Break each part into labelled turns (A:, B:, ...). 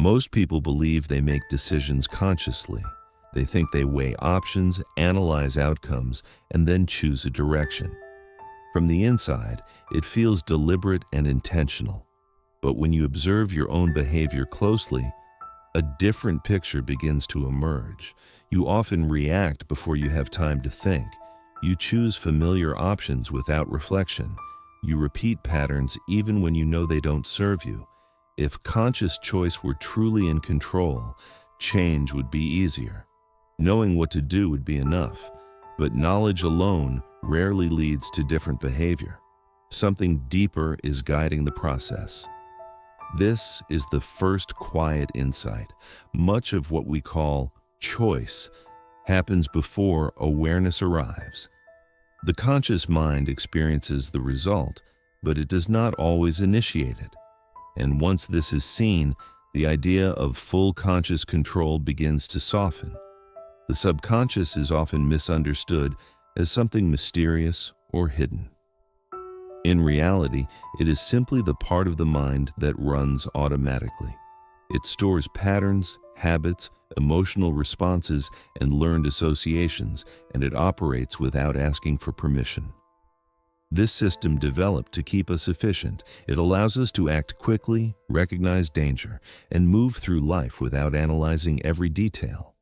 A: Most people believe they make decisions consciously. They think they weigh options, analyze outcomes, and then choose a direction. From the inside, it feels deliberate and intentional. But when you observe your own behavior closely, a different picture begins to emerge. You often react before you have time to think. You choose familiar options without reflection. You repeat patterns even when you know they don't serve you. If conscious choice were truly in control, change would be easier. Knowing what to do would be enough, but knowledge alone rarely leads to different behavior. Something deeper is guiding the process. This is the first quiet insight. Much of what we call choice happens before awareness arrives. The conscious mind experiences the result, but it does not always initiate it. And once this is seen, the idea of full conscious control begins to soften. The subconscious is often misunderstood as something mysterious or hidden. In reality, it is simply the part of the mind that runs automatically. It stores patterns, habits, emotional responses, and learned associations, and it operates without asking for permission. This system developed to keep us efficient. It allows us to act quickly, recognize danger, and move through life without analyzing every detail.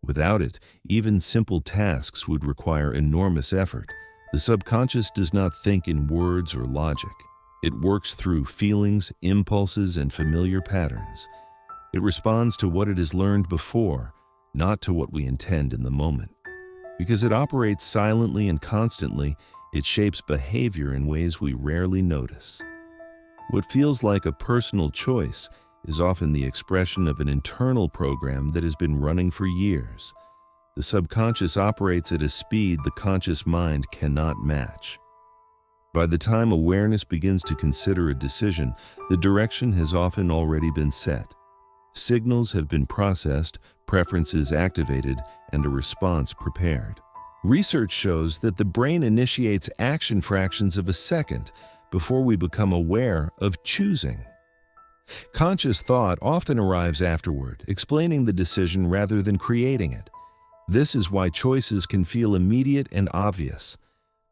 A: Without it, even simple tasks would require enormous effort. The subconscious does not think in words or logic. It works through feelings, impulses, and familiar patterns. It responds to what it has learned before, not to what we intend in the moment. Because it operates silently and constantly, it shapes behavior in ways we rarely notice. What feels like a personal choice is often the expression of an internal program that has been running for years. The subconscious operates at a speed the conscious mind cannot match. By the time awareness begins to consider a decision, the direction has often already been set. Signals have been processed, preferences activated, and a response prepared. Research shows that the brain initiates action fractions of a second before we become aware of choosing. Conscious thought often arrives afterward, explaining the decision rather than creating it. This is why choices can feel immediate and obvious.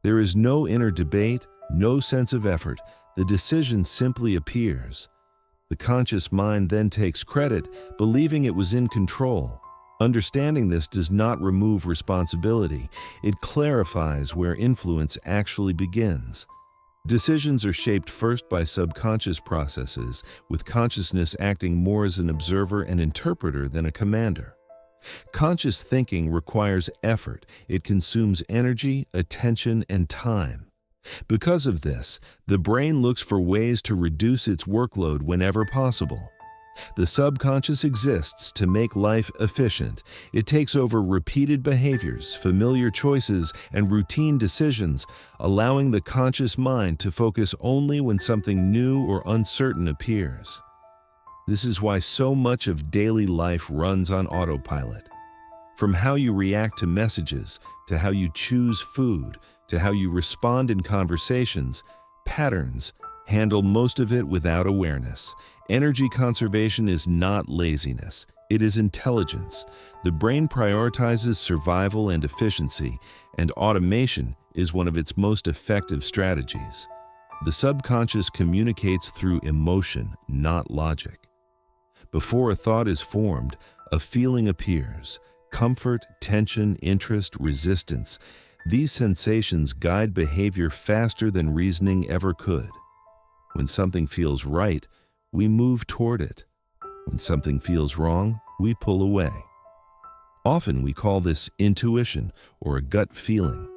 A: There is no inner debate, no sense of effort. The decision simply appears. The conscious mind then takes credit, believing it was in control. Understanding this does not remove responsibility. It clarifies where influence actually begins. Decisions are shaped first by subconscious processes, with consciousness acting more as an observer and interpreter than a commander. Conscious thinking requires effort. It consumes energy, attention, and time. Because of this, the brain looks for ways to reduce its workload whenever possible. The subconscious exists to make life efficient. It takes over repeated behaviors, familiar choices, and routine decisions, allowing the conscious mind to focus only when something new or uncertain appears. This is why so much of daily life runs on autopilot. From how you react to messages, to how you choose food, to how you respond in conversations, patterns handle most of it without awareness. Energy conservation is not laziness, it is intelligence. The brain prioritizes survival and efficiency, and automation is one of its most effective strategies. The subconscious communicates through emotion, not logic. Before a thought is formed, a feeling appears. Comfort, tension, interest, resistance. These sensations guide behavior faster than reasoning ever could. When something feels right, we move toward it. When something feels wrong, we pull away. Often we call this intuition or a gut feeling,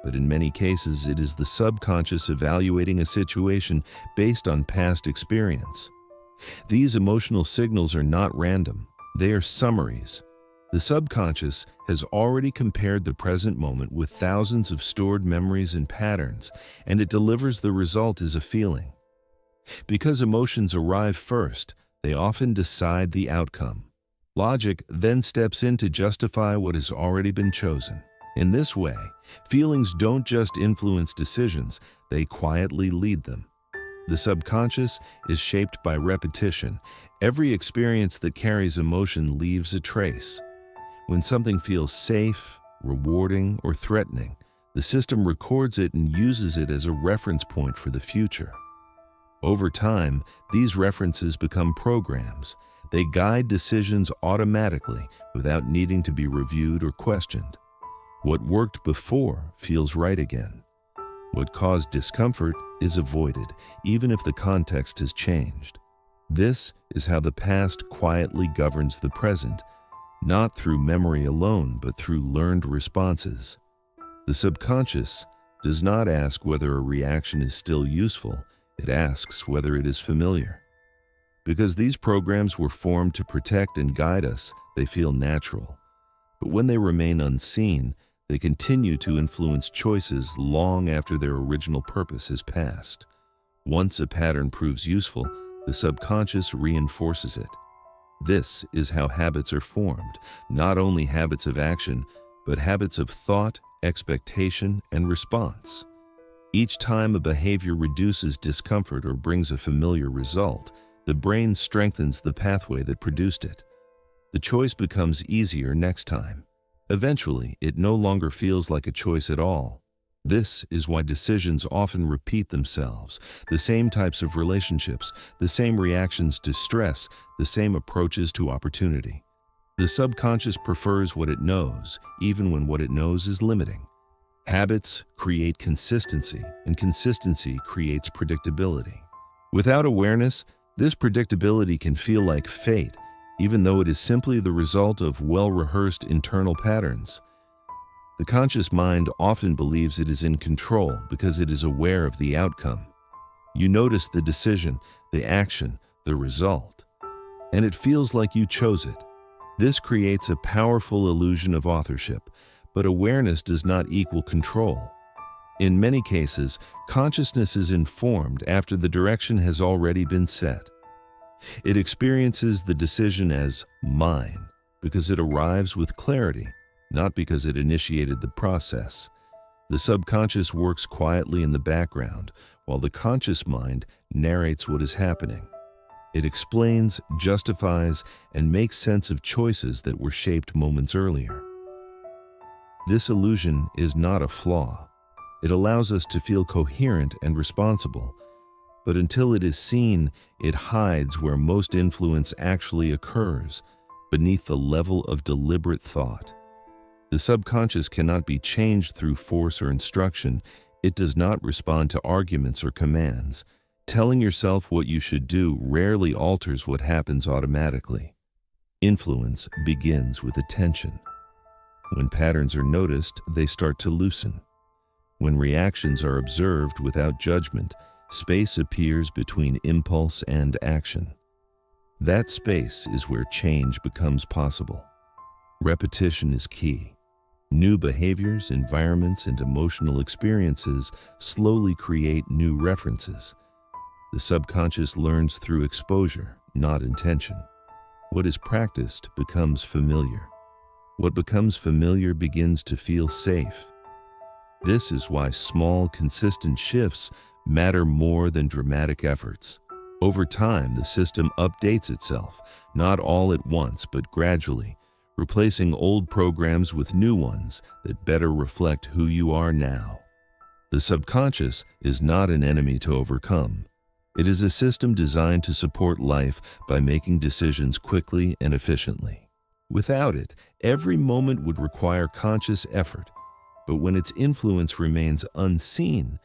A: but in many cases it is the subconscious evaluating a situation based on past experience. These emotional signals are not random, they are summaries. The subconscious has already compared the present moment with thousands of stored memories and patterns, and it delivers the result as a feeling. Because emotions arrive first, they often decide the outcome. Logic then steps in to justify what has already been chosen. In this way, feelings don't just influence decisions, they quietly lead them. The subconscious is shaped by repetition. Every experience that carries emotion leaves a trace. When something feels safe, rewarding, or threatening, the system records it and uses it as a reference point for the future. Over time, these references become programs. They guide decisions automatically without needing to be reviewed or questioned. What worked before feels right again. What caused discomfort is avoided, even if the context has changed. This is how the past quietly governs the present, not through memory alone, but through learned responses. The subconscious does not ask whether a reaction is still useful, it asks whether it is familiar. Because these programs were formed to protect and guide us, they feel natural. But when they remain unseen, they continue to influence choices long after their original purpose has passed. Once a pattern proves useful, the subconscious reinforces it. This is how habits are formed, not only habits of action, but habits of thought, expectation, and response. Each time a behavior reduces discomfort or brings a familiar result, the brain strengthens the pathway that produced it. The choice becomes easier next time. Eventually, it no longer feels like a choice at all. This is why decisions often repeat themselves. The same types of relationships, the same reactions to stress, the same approaches to opportunity. The subconscious prefers what it knows, even when what it knows is limiting. Habits create consistency, and consistency creates predictability. Without awareness, this predictability can feel like fate, even though it is simply the result of well-rehearsed internal patterns. The conscious mind often believes it is in control because it is aware of the outcome. You notice the decision, the action, the result, and it feels like you chose it. This creates a powerful illusion of authorship, but awareness does not equal control. In many cases, consciousness is informed after the direction has already been set. It experiences the decision as mine because it arrives with clarity, not because it initiated the process. The subconscious works quietly in the background, while the conscious mind narrates what is happening. It explains, justifies, and makes sense of choices that were shaped moments earlier. This illusion is not a flaw. It allows us to feel coherent and responsible. But until it is seen, it hides where most influence actually occurs, beneath the level of deliberate thought. The subconscious cannot be changed through force or instruction. It does not respond to arguments or commands. Telling yourself what you should do rarely alters what happens automatically. Influence begins with attention. When patterns are noticed, they start to loosen. When reactions are observed without judgment, space appears between impulse and action. That space is where change becomes possible. Repetition is key. New behaviors, environments, and emotional experiences slowly create new references. The subconscious learns through exposure, not intention. What is practiced becomes familiar. What becomes familiar begins to feel safe. This is why small, consistent shifts matter more than dramatic efforts. Over time, the system updates itself, not all at once, but gradually, replacing old programs with new ones that better reflect who you are now. The subconscious is not an enemy to overcome. It is a system designed to support life by making decisions quickly and efficiently. Without it, every moment would require conscious effort, but when its influence remains unseen,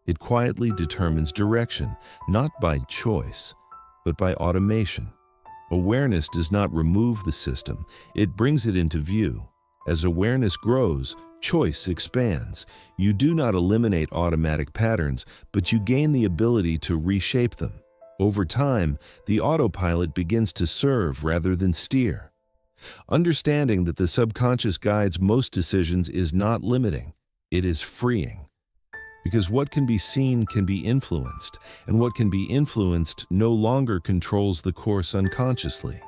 A: it quietly determines direction, not by choice, but by automation. Awareness does not remove the system, it brings it into view. As awareness grows, choice expands. You do not eliminate automatic patterns, but you gain the ability to reshape them. Over time, the autopilot begins to serve rather than steer. Understanding that the subconscious guides most decisions is not limiting, it is freeing. Because what can be seen can be influenced, and what can be influenced no longer controls the course unconsciously.